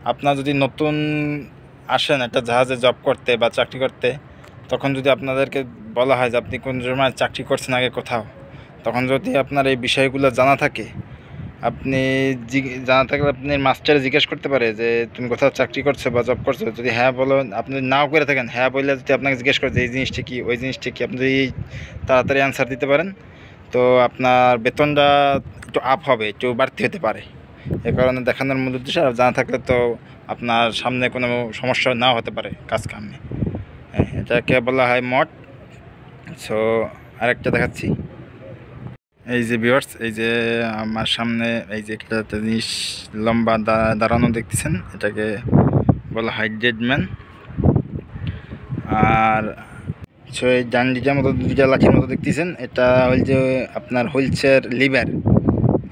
আপনার যদি নতুন আসেন একটা জাহাজে জব করতে বা চাকরি করতে, তখন যদি আপনাদেরকে বলা হয় যে আপনি কোন সময় চাকরি করছেন আগে কোথাও, তখন যদি আপনার এই বিষয়গুলো জানা থাকে, আপনি জানা থাকলে আপনি মাস্টারে জিজ্ঞেস করতে পারে যে তুমি কোথাও চাকরি করছো বা জব করছো, যদি হ্যাঁ বলো, আপনি নাও করে থাকেন, হ্যাঁ বললে যদি আপনাকে জিজ্ঞেস করে যে এই জিনিসটা কি ওই জিনিসটা কি, আপনি যদি তাড়াতাড়ি অ্যান্সার দিতে পারেন তো আপনার বেতনটা একটু আপ হবে, একটু বাড়তি হতে পারে। এ কারণে দেখানোর মূল উদ্দেশ্য। আর জানা থাকলে তো আপনার সামনে কোনো সমস্যা নাও হতে পারে কাজ কামে। এটাকে বলা হয় মড। সো আরেকটা দেখাচ্ছি। এই যে ভিউয়ার্স, এই যে আমার সামনে এই যে একটা জিনিস লম্বা দাঁড়ানো দেখতেছেন, এটাকে বলা হয় ডেডম্যান। আর সো এই ডান্ডিটার মতো দুইটা লাঠির মতো দেখতেছেন, এটা হল যে আপনার হুইলচেয়ার লিভার।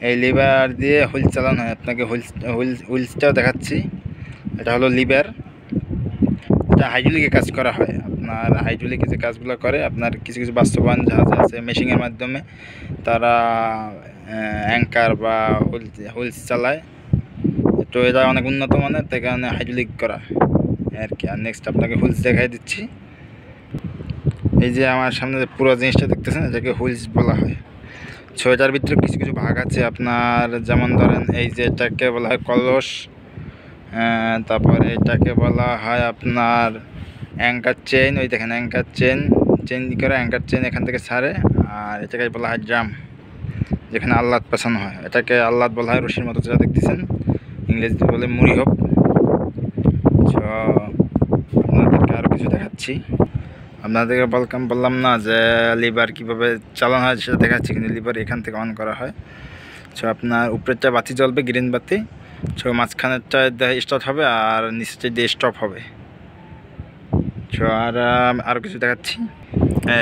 এই লিভার দিয়ে হুইল চালানো হয়। আপনাকে হুইলসটাও দেখাচ্ছি। এটা হলো লিভার, এটা হাইড্রোলিকে কাজ করা হয়। আপনার হাইড্রোলিকে যে কাজগুলো করে, আপনার কিছু কিছু বাস্তবায়ন জাহাজ আছে মেশিনের মাধ্যমে তারা অ্যাঙ্কার বা হুইলস চালায়। তো এটা অনেক উন্নত মানের, তাই কারণে হাইড্রোলিক করা আর কি। আর নেক্সট আপনাকে হুইলস দেখাই দিচ্ছি। এই যে আমার সামনে পুরো জিনিসটা দেখতেছেন, এটাকে হুইলস বলা হয়। ছয়টার ভিতরে কিছু কিছু ভাগ আছে আপনার, যেমন ধরেন এই যে এটাকে বলা হয় কলস, তারপরে এটাকে বলা হয় আপনার অ্যাঙ্কার চেইন। ওই দেখেন অ্যাঙ্কার চেইন করে অ্যাঙ্কার চেইন এখান থেকে ছাড়ে। আর এটাকে বলা হয় ড্রাম, যেখানে আহ্লাদ পেছানো হয়। এটাকে আহ্লাদ বলা হয়, রশির মতো যেটা দেখতেছেন, ইংরেজিতে বলে মুড়ি হোপ। তো আপনাদেরকে আরও কিছু দেখাচ্ছি। আপনাদেরকে বললাম না যে লিভার কীভাবে চালানো হয় সেটা দেখাচ্ছি, কিন্তু লিভার এখান থেকে অন করা হয়। সো আপনার উপরেরটা বাতি জ্বলবে, গ্রিন বাতি। সো মাঝখানেরটা স্টার্ট হবে আর নিচেরটা দিয়ে স্টপ হবে। সো আরও কিছু দেখাচ্ছি।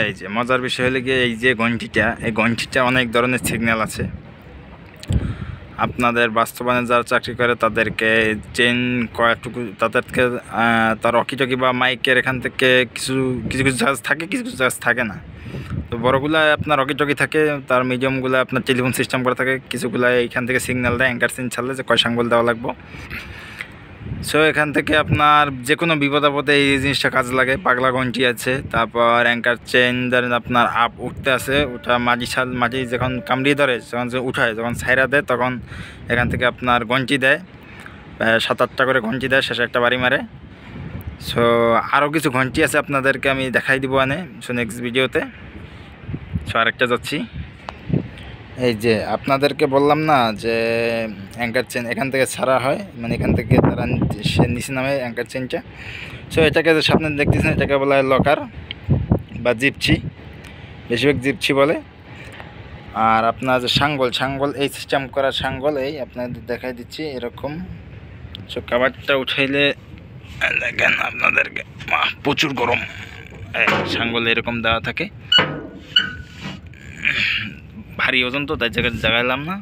এই যে মজার বিষয় হলে গিয়ে এই যে ঘন্টিটা, এই ঘন্টিটা অনেক ধরনের সিগন্যাল আছে। আপনাদের বাস্তবায়নে যারা চাকরি করে তাদেরকে চেন কয়েকটুকু, তাদেরকে তার অকিটকি বা মাইকের এখান থেকে কিছু কিছু কিছু চার্জ থাকে, কিছু কিছু চার্জ থাকে না। তো বড়গুলো আপনার অকিটকি থাকে, তার মিডিয়ামগুলো আপনার টেলিফোন সিস্টেম করা থাকে, কিছুগুলো এইখান থেকে সিগন্যাল দেয় অ্যাঙ্কার চেন ছাড়লে যে কয় সাঙ্গল দেওয়া লাগবে। সো এখান থেকে আপনার যে কোনো বিপদ আপদে এই জিনিসটা কাজে লাগে। পাগলা ঘন্টি আছে, তারপর অ্যাঙ্কার চেন ধরেন আপনার আপ উঠতে আছে, ওটা মাটি যখন কামড়িয়ে ধরে, যখন উঠায়, যখন ছাইরা দেয়, তখন এখান থেকে আপনার ঘন্টি দেয়, 7-8টা করে ঘন্টি দেয়, শেষে একটা বাড়ি মারে। সো আরও কিছু ঘন্টি আছে, আপনাদেরকে আমি দেখাই দিব সো নেক্সট ভিডিওতে। সো আরেকটা যাচ্ছি। এই যে আপনাদেরকে বললাম না যে অ্যাঙ্কার চেন এখান থেকে ছাড়া হয়, মানে এখান থেকে তারা নিচে নামে অ্যাঙ্কার চেনটা। সো এটাকে সামনে দেখতেছেন, এটাকে বলা হয় লকার বা জিপছি, বেশিরভাগ জিপছি বলে। আর আপনার যে সাঙ্গল এই সিস্টেম করা সাঙ্গল, এই আপনাদের দেখাই দিচ্ছি এরকম। সো কাবারটা উঠাইলে দেখেন আপনাদেরকে প্রচুর গরম। সাঙ্গল এরকম দেওয়া থাকে, ভারী ওজন তো তাই জায়গালাম না।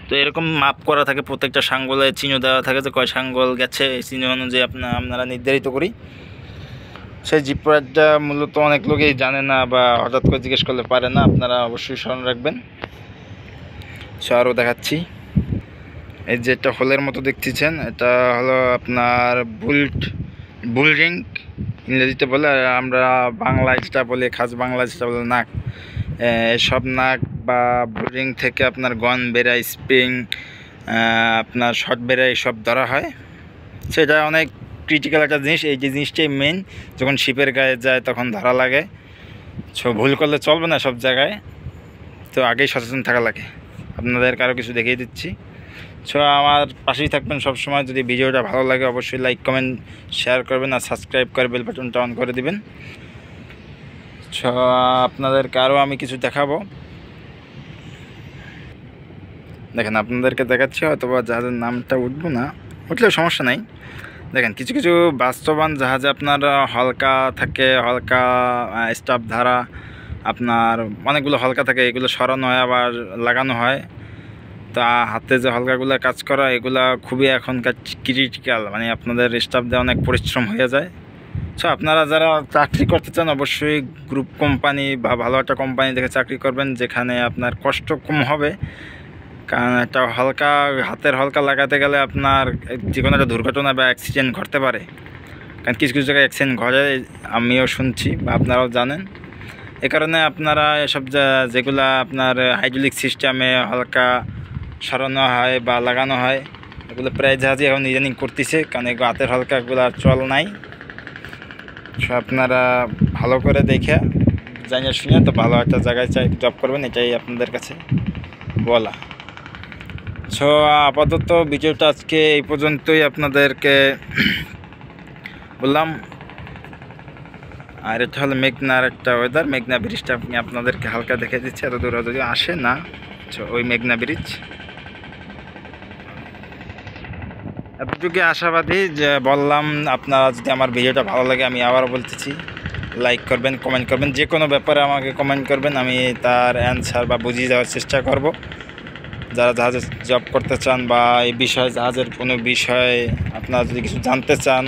তো এরকম মাপ করা থাকে, প্রত্যেকটা সাঙ্গলে চিহ্ন দেওয়া থাকে যে কয় সাঙ্গল গেছে, এই চিহ্ন অনুযায়ী আপনারা নির্ধারিত করি। সেই জিপারটা মূলত অনেক লোকেই জানে না বা হঠাৎ করে জিজ্ঞেস করলে পারে না, আপনারা অবশ্যই স্মরণ রাখবেন। সো আরও দেখাচ্ছি। এই যে একটা হোলের মতো দেখতেছেন, এটা হলো আপনার বুলরিং ইংরেজিতে বলে, আর আমরা বাংলায় যেটা বলি, খাস বাংলায় যেটা বলে নাক। সব নাক বা বুলরিং থেকে আপনার গন বেরায়, স্প্রিং আপনার শর্ট বেরায়, সব ধরা হয়। সেটা অনেক ক্রিটিক্যাল একটা জিনিস। এই যে জিনিসটাই মেন, যখন শিপের গায়ে যায় তখন ধরা লাগে। সো ভুল করলে চলবে না সব জায়গায়, তো আগেই সচেতন থাকা লাগে। আপনাদেরকে আরও কিছু দেখিয়ে দিচ্ছি। সো আমার পাশেই থাকবেন সব সময়। যদি ভিডিওটা ভালো লাগে অবশ্যই লাইক কমেন্ট শেয়ার করবেন, আর সাবস্ক্রাইব করে বেল বাটনটা অন করে দিবেন। সো আপনাদেরকে আরও আমি কিছু দেখাবো। দেখেন আপনাদেরকে দেখাচ্ছি, হয়তো বা জাহাজের নামটা উঠবো না, উঠলেও সমস্যা নাই। দেখেন কিছু কিছু বাস্তবায়ন জাহাজে আপনার হালকা থাকে, হালকা স্টাফ ধারা আপনার অনেকগুলো হালকা থাকে, এগুলো সরানো হয় আবার লাগানো হয়। তা হাতে যে হালকাগুলো কাজ করা, এগুলা খুবই এখনকার ক্রিটিক্যাল, মানে আপনাদের স্টাফ দেওয়া অনেক পরিশ্রম হয়ে যায়। সো আপনারা যারা চাকরি করতে চান অবশ্যই গ্রুপ কোম্পানি বা ভালো একটা কোম্পানি দেখে চাকরি করবেন, যেখানে আপনার কষ্ট কম হবে, কারণ একটা হালকা হাতের হালকা লাগাতে গেলে আপনার যে কোনো একটা দুর্ঘটনা বা অ্যাক্সিডেন্ট ঘটতে পারে। কারণ কিছু কিছু জায়গায় অ্যাক্সিডেন্ট ঘটে, আমিও শুনছি বা আপনারাও জানেন। এ কারণে আপনারা এসব যেগুলা আপনার হাইড্রোলিক সিস্টেমে হালকা সরানো হয় বা লাগানো হয়, এগুলো প্রায় জাহাজই এখন ইদানিং করতেছে, কারণ এগুলো হাতের হালকা এগুলো আর চল নাই। আপনারা ভালো করে দেখে জানিয়ে শুনে তো ভালো একটা জায়গায় জব করবেন, এটাই আপনাদের কাছে বলা। সো আপাতত ভিডিওটা আজকে এই পর্যন্তই আপনাদেরকে বললাম। আর এটা হলো মেঘনার একটা ওয়েদার, মেঘনা ব্রিজটা আপনি আপনাদেরকে হালকা দেখে দিচ্ছি, এত দূর যদি আসে না। ওই মেঘনা ব্রিজ এতটুকু আশাবাদী যে বললাম। আপনারা যদি আমার ভিডিওটা ভালো লাগে, আমি আবার বলতেছি লাইক করবেন, কমেন্ট করবেন, যে কোনো ব্যাপারে আমাকে কমেন্ট করবেন, আমি তার অ্যান্সার বা বুঝিয়ে দেওয়ার চেষ্টা করব। যারা জাহাজে জব করতে চান বা এই বিষয়ে জাহাজের কোনো বিষয়ে আপনারা যদি কিছু জানতে চান,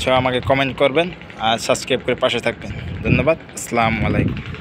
সে আমাকে কমেন্ট করবেন আর সাবস্ক্রাইব করে পাশে থাকবেন। ধন্যবাদ। আসসালামু আলাইকুম।